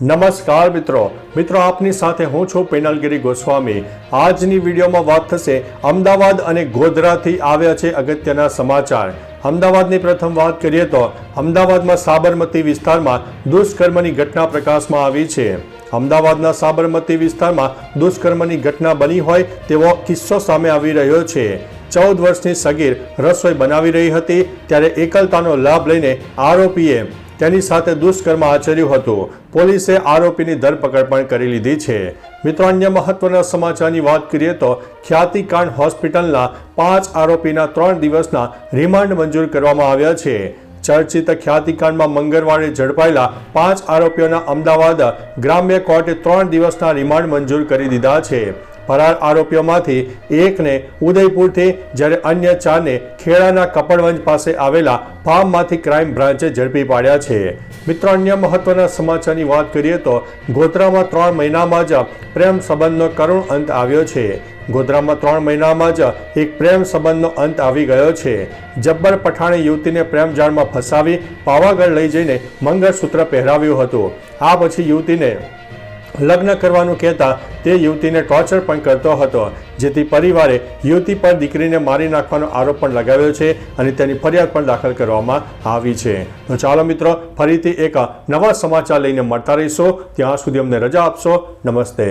નમસ્કાર મિત્રો આપની સાથે હું છું પેનલગીરી ગોસ્વામી। આજની વિડીયોમાં વાત થશે અમદાવાદ અને ગોધરાથી આવ્યા છે અગત્યના સમાચાર। અમદાવાદની પ્રથમ વાત કરીએ તો અમદાવાદમાં સાબરમતી વિસ્તારમાં દુષ્કર્મની ઘટના પ્રકાશમાં આવી છે। અમદાવાદના સાબરમતી વિસ્તારમાં દુષ્કર્મની ઘટના બની હોય તેવો કિસ્સો સામે આવી રહ્યો છે। 14 વર્ષની સગીર રસોઈ બનાવી રહી હતી ત્યારે એકલતાનો લાભ લઈને આરોપીએ તેની સાથે દુષ્કર્મ આચર્યું હતું। પોલીસે આરોપીની ધરપકડ પણ કરી લીધી છે। મિત્રો, અન્ય મહત્વના સમાચારની વાત કરીએ તો ખ્યાતિકાંડ હોસ્પિટલના 5 આરોપીના 3 દિવસના રિમાન્ડ મંજૂર કરવામાં આવ્યા છે। ચર્ચિત ખ્યાતિકાંડમાં મંગળવારે ઝડપાયેલા 5 આરોપીઓના અમદાવાદ ગ્રામ્ય કોર્ટે 3 દિવસના રિમાન્ડ મંજૂર કરી દીધા છે। ફરાર આરોપીઓમાંથી એકને ઉદયપુરથી જ્યારે અન્ય 4ને ખેડાના કપડવંજ પાસે આવેલા ફાર્મમાંથી ક્રાઇમ બ્રાન્ચે ઝડપી પાડ્યા છે। મિત્રો, અન્ય મહત્વના સમાચારની વાત કરીએ તો ગોધરામાં 3 મહિનામાં જ પ્રેમ સંબંધનો કરુણ અંત આવ્યો છે। ગોધરામાં 3 મહિનામાં જ એક પ્રેમ સંબંધનો અંત આવી ગયો છે। જબ્બર પઠાણે યુવતીને પ્રેમ જાળમાં ફસાવી પાવાગઢ લઈ જઈને મંગળસૂત્ર પહેરાવ્યું હતું। આ પછી યુવતીને લગ્ન કરવાનું કહેતા તે યુવતીને ટોર્ચર પણ કરતો હતો, જેથી પરિવારે યુવતી પર દીકરીને મારી નાખવાનો આરોપ પણ લગાવ્યો છે અને તેની ફરિયાદ પણ દાખલ કરવામાં આવી છે। તો ચાલો મિત્રો, ફરીથી એક નવા સમાચાર લઈને મળતા રહીશું। ત્યાં સુધી અમને રજા આપશો। નમસ્તે।